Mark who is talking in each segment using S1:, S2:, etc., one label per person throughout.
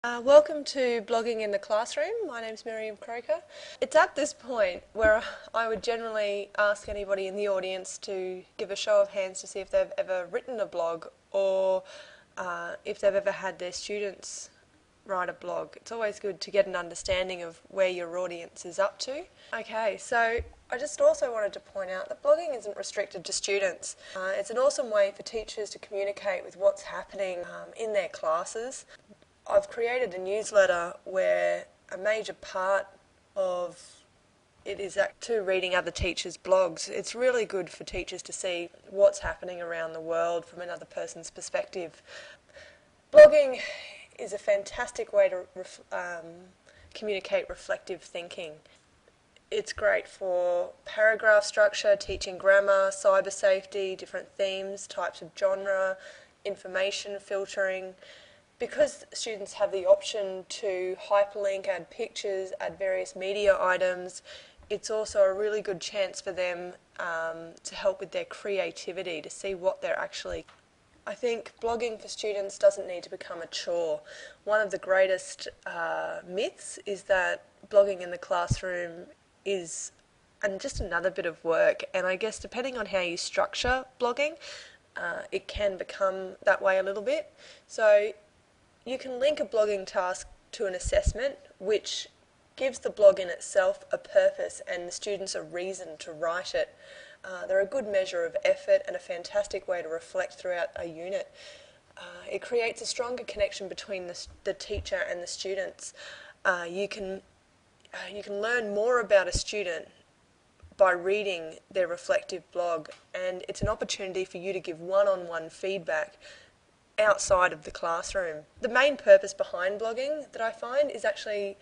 S1: Welcome to Blogging in the Classroom. My name's Miriam Croker. It's at this point where I would generally ask anybody in the audience to give a show of hands to see if they've ever written a blog or if they've ever had their students write a blog. It's always good to get an understanding of where your audience is up to. Okay, so I just also wanted to point out that blogging isn't restricted to students. It's an awesome way for teachers to communicate with what's happening in their classes. I've created a newsletter where a major part of it is to reading other teachers' blogs. It's really good for teachers to see what's happening around the world from another person's perspective. Blogging is a fantastic way to communicate reflective thinking. It's great for paragraph structure, teaching grammar, cyber safety, different themes, types of genre, information filtering. Because students have the option to hyperlink, add pictures, add various media items, it's also a really good chance for them to help with their creativity, to see what they're actually... I think blogging for students doesn't need to become a chore. One of the greatest myths is that blogging in the classroom is just another bit of work, and I guess depending on how you structure blogging, it can become that way a little bit. So you can link a blogging task to an assessment, which gives the blog in itself a purpose and the students a reason to write it. They're a good measure of effort and a fantastic way to reflect throughout a unit. It creates a stronger connection between the teacher and the students. You can learn more about a student by reading their reflective blog, and it's an opportunity for you to give one-on-one feedback outside of the classroom. The main purpose behind blogging that I find is actually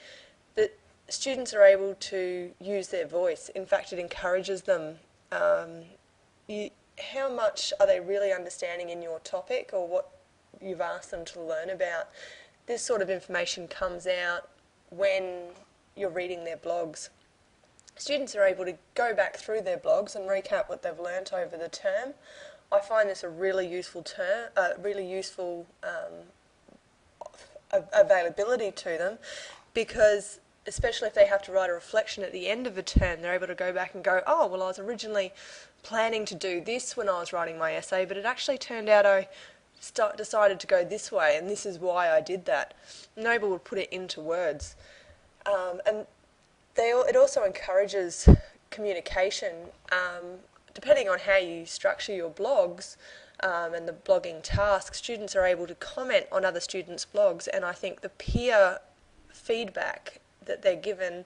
S1: that students are able to use their voice. In fact, it encourages them. How much are they really understanding in your topic or what you've asked them to learn about? This sort of information comes out when you're reading their blogs. Students are able to go back through their blogs and recap what they've learnt over the term. I find this a really useful availability to them, because especially if they have to write a reflection at the end of a term, they're able to go back and go, oh, well, I was originally planning to do this when I was writing my essay, but it actually turned out I decided to go this way, and this is why I did that. And they're able to put it into words. And it also encourages communication. Depending on how you structure your blogs and the blogging tasks, students are able to comment on other students' blogs, and I think the peer feedback that they're given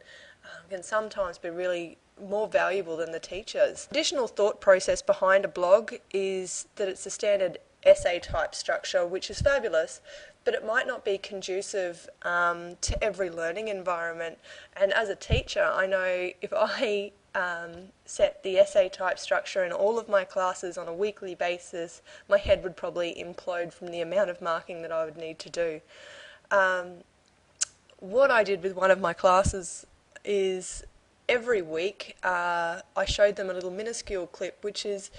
S1: can sometimes be really more valuable than the teachers. Additional thought process behind a blog is that it's a standard essay type structure, which is fabulous, but it might not be conducive to every learning environment. And as a teacher, I know if I set the essay type structure in all of my classes on a weekly basis, my head would probably implode from the amount of marking that I would need to do. What I did with one of my classes is every week I showed them a little minuscule clip, which is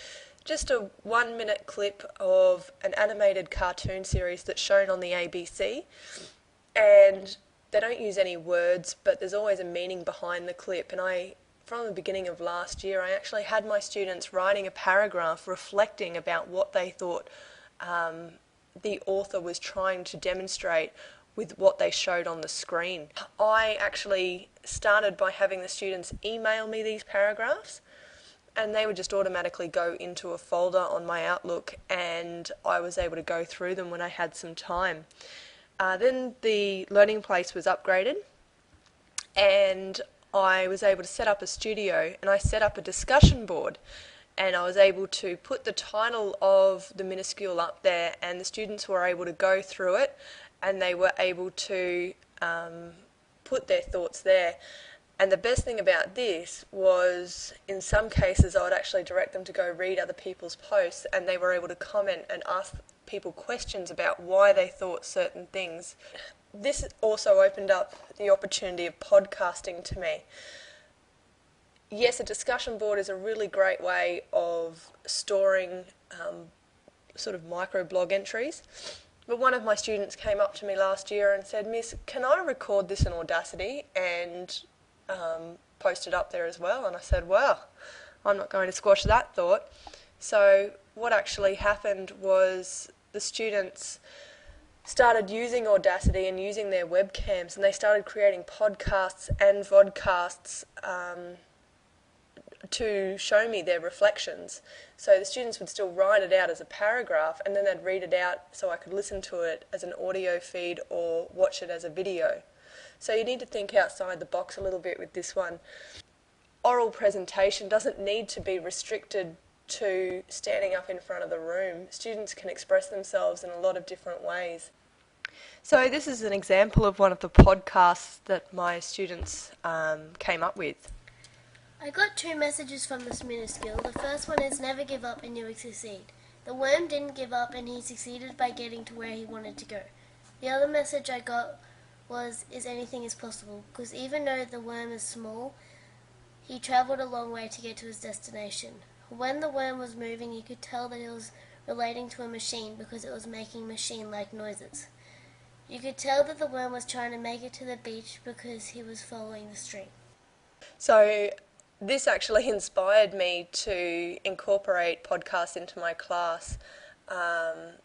S1: just a 1-minute clip of an animated cartoon series that's shown on the ABC, and they don't use any words, but there's always a meaning behind the clip. And from the beginning of last year, I actually had my students writing a paragraph reflecting about what they thought the author was trying to demonstrate with what they showed on the screen. I actually started by having the students email me these paragraphs, and they would just automatically go into a folder on my Outlook, and I was able to go through them when I had some time. Then the learning place was upgraded, and I was able to set up a studio, and I set up a discussion board, and I was able to put the title of the minuscule up there, and the students were able to go through it, and they were able to put their thoughts there. And the best thing about this was, in some cases, I would actually direct them to go read other people's posts, and they were able to comment and ask people questions about why they thought certain things. This also opened up the opportunity of podcasting to me. Yes, a discussion board is a really great way of storing sort of micro blog entries, But one of my students came up to me last year and said, "Miss, can I record this in Audacity and post it up there as well?" And I said, "Well, I'm not going to squash that thought." So what actually happened was the students started using Audacity and using their webcams, and they started creating podcasts and vodcasts to show me their reflections. So the students would still write it out as a paragraph, and then they'd read it out so I could listen to it as an audio feed or watch it as a video. So you need to think outside the box a little bit with this one. Oral presentation doesn't need to be restricted to standing up in front of the room. Students can express themselves in a lot of different ways. So this is an example of one of the podcasts that my students came up with.
S2: I got 2 messages from this minuscule. The first one is never give up and you will succeed. The worm didn't give up and he succeeded by getting to where he wanted to go. The other message I got was anything is possible, because even though the worm is small, he travelled a long way to get to his destination. When the worm was moving, you could tell that it was relating to a machine because it was making machine-like noises. You could tell that the worm was trying to make it to the beach because he was following the stream.
S1: So this actually inspired me to incorporate podcasts into my class, and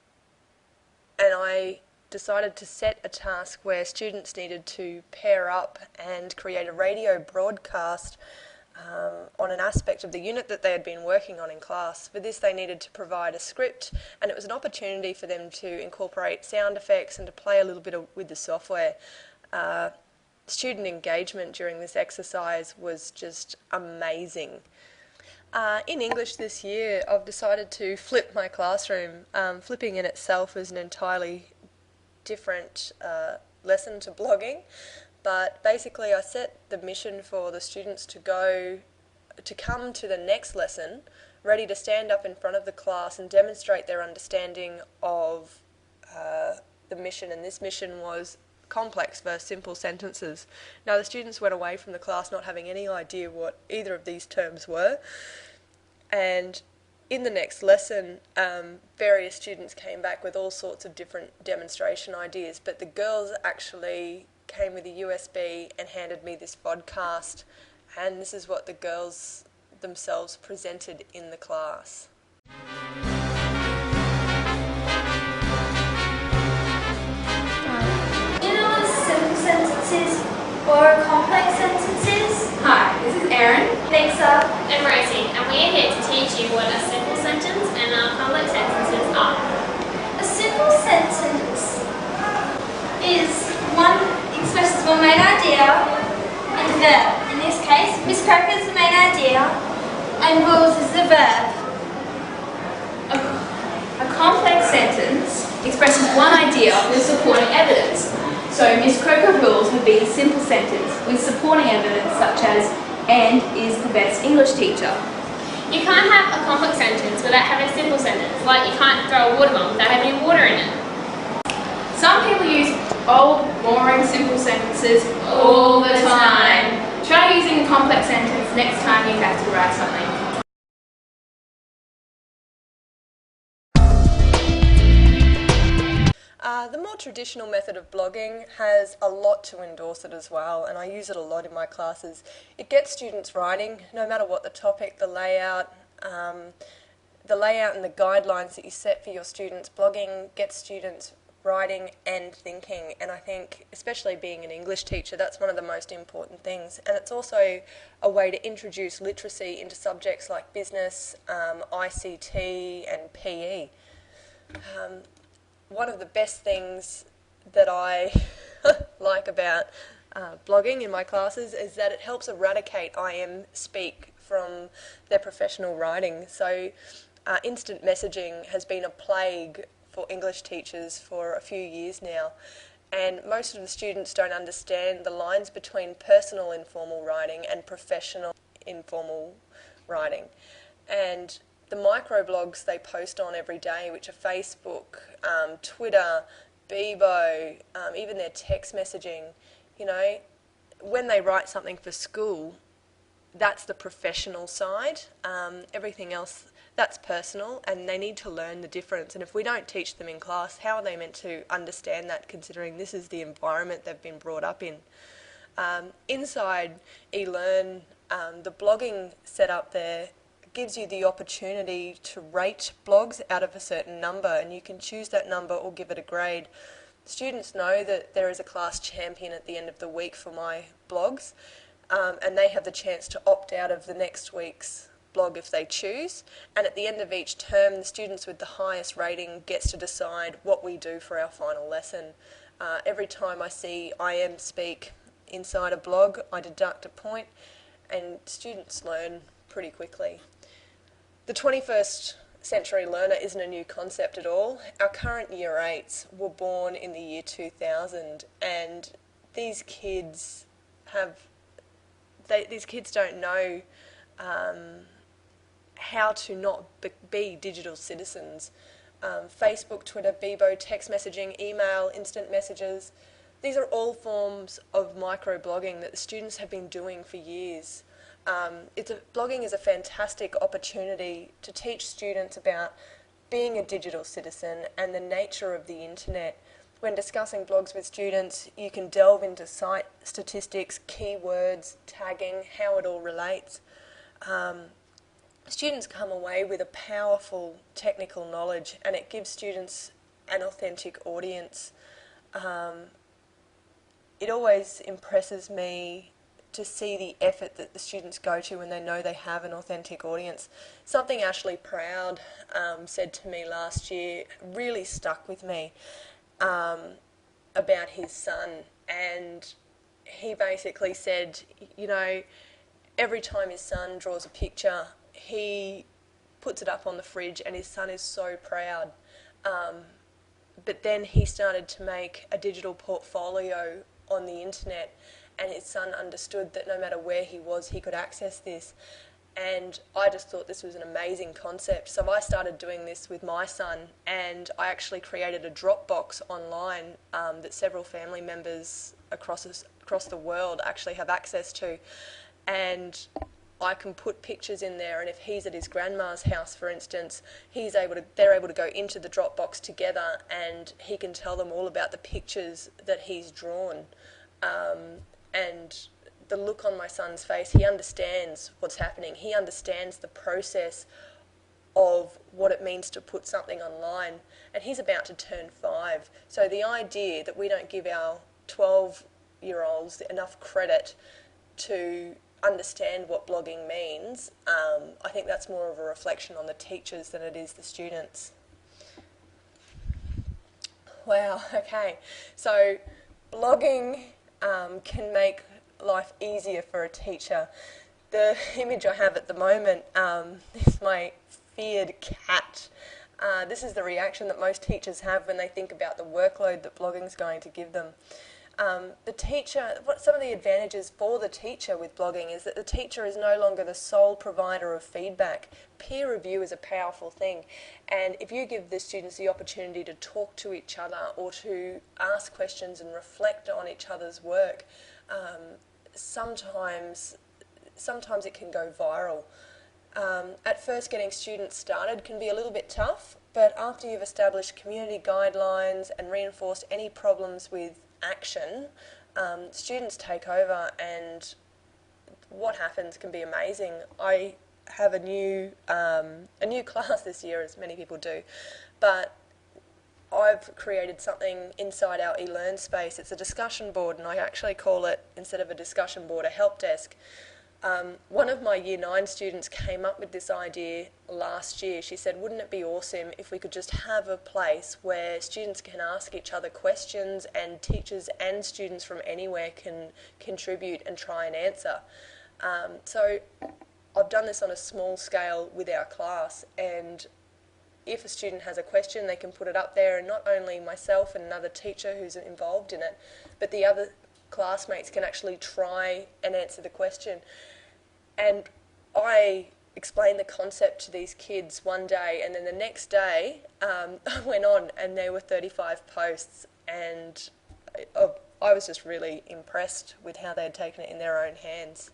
S1: I decided to set a task where students needed to pair up and create a radio broadcast on an aspect of the unit that they had been working on in class. For this, they needed to provide a script, and it was an opportunity for them to incorporate sound effects and to play a little bit with the software. Student engagement during this exercise was just amazing. In English this year, I've decided to flip my classroom. Flipping in itself is an entirely different lesson to blogging, but basically I set the mission for the students to come to the next lesson ready to stand up in front of the class and demonstrate their understanding of the mission, and this mission was complex versus simple sentences. Now the students went away from the class not having any idea what either of these terms were, and in the next lesson various students came back with all sorts of different demonstration ideas, but the girls actually came with a USB and handed me this podcast, and this is what the girls themselves presented in the class.
S3: Sentences or complex sentences.
S4: Hi, this is Erin,
S3: Lisa,
S5: and Rosie, and we are here to teach you what a simple sentence and complex sentences are.
S3: A simple sentence is one expresses one main idea and a verb. In this case, Miss Croker is the main idea and rules is the verb.
S4: a complex sentence expresses one idea with supporting evidence. So Miss Croker rules would be a simple sentence with supporting evidence such as "and is the best English teacher."
S5: You can't have a complex sentence without having a simple sentence, like you can't throw a water bomb without having water in it.
S4: Some people use old, boring, simple sentences all the time. Try using a complex sentence next time you have to write something.
S1: The more traditional method of blogging has a lot to endorse it as well, and I use it a lot in my classes. It gets students writing, no matter what the topic, the layout and the guidelines that you set for your students. Blogging gets students writing and thinking, and I think, especially being an English teacher, that's one of the most important things. And it's also a way to introduce literacy into subjects like business, ICT and PE. One of the best things that I like about blogging in my classes is that it helps eradicate IM speak from their professional writing. So instant messaging has been a plague for English teachers for a few years now, and most of the students don't understand the lines between personal informal writing and professional informal writing. And the microblogs they post on every day, which are Facebook, Twitter, Bebo, even their text messaging, you know, when they write something for school, that's the professional side. Everything else that's personal, and they need to learn the difference. And if we don't teach them in class, how are they meant to understand that, considering this is the environment they've been brought up in? Inside eLearn, the blogging setup there gives you the opportunity to rate blogs out of a certain number, and you can choose that number or give it a grade. Students know that there is a class champion at the end of the week for my blogs, and they have the chance to opt out of the next week's blog if they choose. And at the end of each term, the students with the highest rating gets to decide what we do for our final lesson. Every time I see I am speak inside a blog, I deduct a point, and students learn pretty quickly. The 21st century learner isn't a new concept at all. Our current year 8s were born in the year 2000, and these kids don't know how to not be digital citizens. Facebook, Twitter, Bebo, text messaging, email, instant messages, these are all forms of microblogging that the students have been doing for years. Blogging is a fantastic opportunity to teach students about being a digital citizen and the nature of the internet. When discussing blogs with students, you can delve into site statistics, keywords, tagging, how it all relates. Students come away with a powerful technical knowledge, and it gives students an authentic audience. It always impresses me to see the effort that the students go to when they know they have an authentic audience. Something Ashley Proud said to me last year really stuck with me about his son, and he basically said, you know, every time his son draws a picture, he puts it up on the fridge, and his son is so proud. But then he started to make a digital portfolio on the internet, and his son understood that no matter where he was, he could access this. And I just thought this was an amazing concept. So I started doing this with my son, and I actually created a Dropbox online that several family members across the world actually have access to. And I can put pictures in there, and if he's at his grandma's house, for instance, they're able to go into the Dropbox together, and he can tell them all about the pictures that he's drawn. And the look on my son's face, he understands what's happening. He understands the process of what it means to put something online, and he's about to turn 5. So the idea that we don't give our 12-year-olds enough credit to understand what blogging means, I think that's more of a reflection on the teachers than it is the students. Wow, okay. So blogging can make life easier for a teacher. The image I have at the moment is my feared cat. This is the reaction that most teachers have when they think about the workload that blogging is going to give them. Some of the advantages for the teacher with blogging is that the teacher is no longer the sole provider of feedback. Peer review is a powerful thing, and if you give the students the opportunity to talk to each other or to ask questions and reflect on each other's work, sometimes it can go viral. At first, getting students started can be a little bit tough, but after you've established community guidelines and reinforced any problems with action, students take over, and what happens can be amazing. I have a new class this year, as many people do, but I've created something inside our eLearn space. It's a discussion board, and I actually call it, instead of a discussion board, a help desk. One of my Year 9 students came up with this idea last year. She said, wouldn't it be awesome if we could just have a place where students can ask each other questions and teachers and students from anywhere can contribute and try and answer. So I've done this on a small scale with our class, and if a student has a question, they can put it up there, and not only myself and another teacher who's involved in it, but the other classmates can actually try and answer the question. And I explained the concept to these kids one day, and then the next day I went on and there were 35 posts, and I was just really impressed with how they had taken it in their own hands.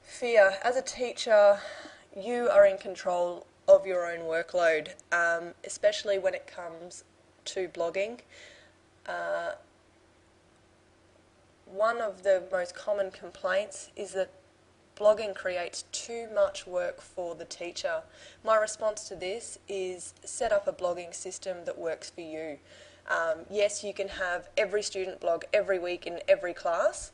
S1: Fear. As a teacher, you are in control of your own workload, especially when it comes to blogging. One of the most common complaints is that blogging creates too much work for the teacher. My response to this is set up a blogging system that works for you. Yes, you can have every student blog every week in every class,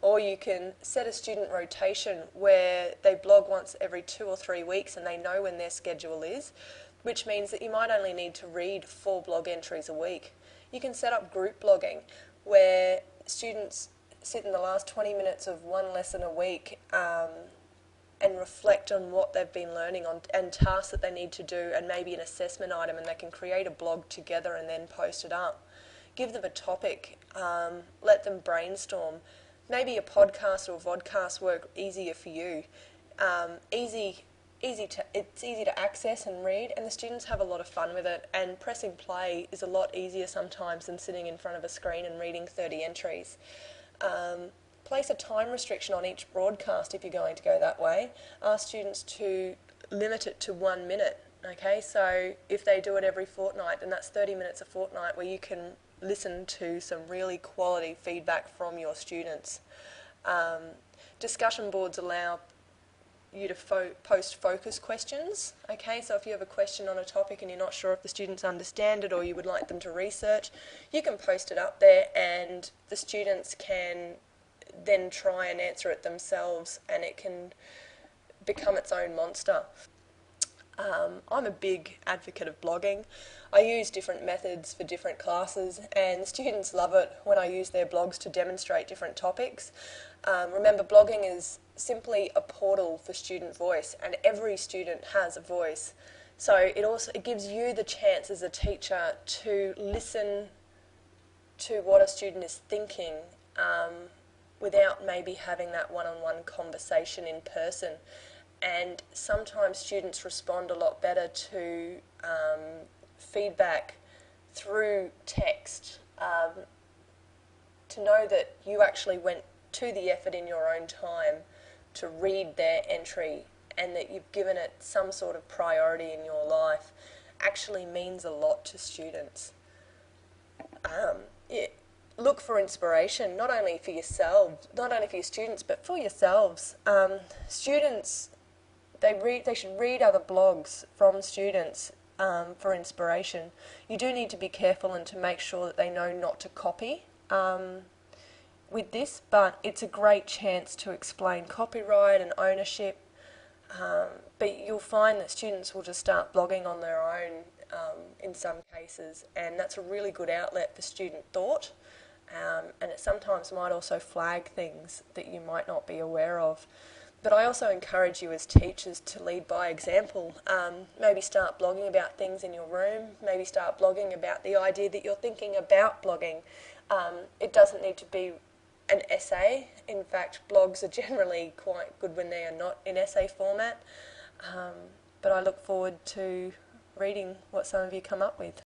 S1: or you can set a student rotation where they blog once every 2 or 3 weeks and they know when their schedule is, which means that you might only need to read 4 blog entries a week. You can set up group blogging where students sit in the last 20 minutes of one lesson a week and reflect on what they've been learning on and tasks that they need to do and maybe an assessment item, and they can create a blog together and then post it up. Give them a topic, let them brainstorm. Maybe a podcast or vodcast work easier for you. It's easy to access and read, and the students have a lot of fun with it, and pressing play is a lot easier sometimes than sitting in front of a screen and reading 30 entries. Place a time restriction on each broadcast if you're going to go that way. Ask students to limit it to 1 minute. Okay, so if they do it every fortnight, then that's 30 minutes a fortnight where you can listen to some really quality feedback from your students. Discussion boards allow you to post focus questions. Okay, so if you have a question on a topic and you're not sure if the students understand it or you would like them to research, you can post it up there and the students can then try and answer it themselves, and it can become its own monster. I'm a big advocate of blogging. I use different methods for different classes, and students love it when I use their blogs to demonstrate different topics. Remember, blogging is simply a portal for student voice, and every student has a voice. So it gives you the chance as a teacher to listen to what a student is thinking without maybe having that one-on-one conversation in person. And sometimes students respond a lot better to feedback through text, to know that you actually went to the effort in your own time to read their entry and that you've given it some sort of priority in your life actually means a lot to students. Look for inspiration, not only for yourselves, not only for your students, but for yourselves. Students, they should read other blogs from students for inspiration. You do need to be careful and to make sure that they know not to copy with this, but it's a great chance to explain copyright and ownership. But you'll find that students will just start blogging on their own in some cases, and that's a really good outlet for student thought. And it sometimes might also flag things that you might not be aware of. But I also encourage you as teachers to lead by example. Maybe start blogging about things in your room, maybe start blogging about the idea that you're thinking about blogging. It doesn't need to be an essay. In fact, blogs are generally quite good when they are not in essay format. But I look forward to reading what some of you come up with.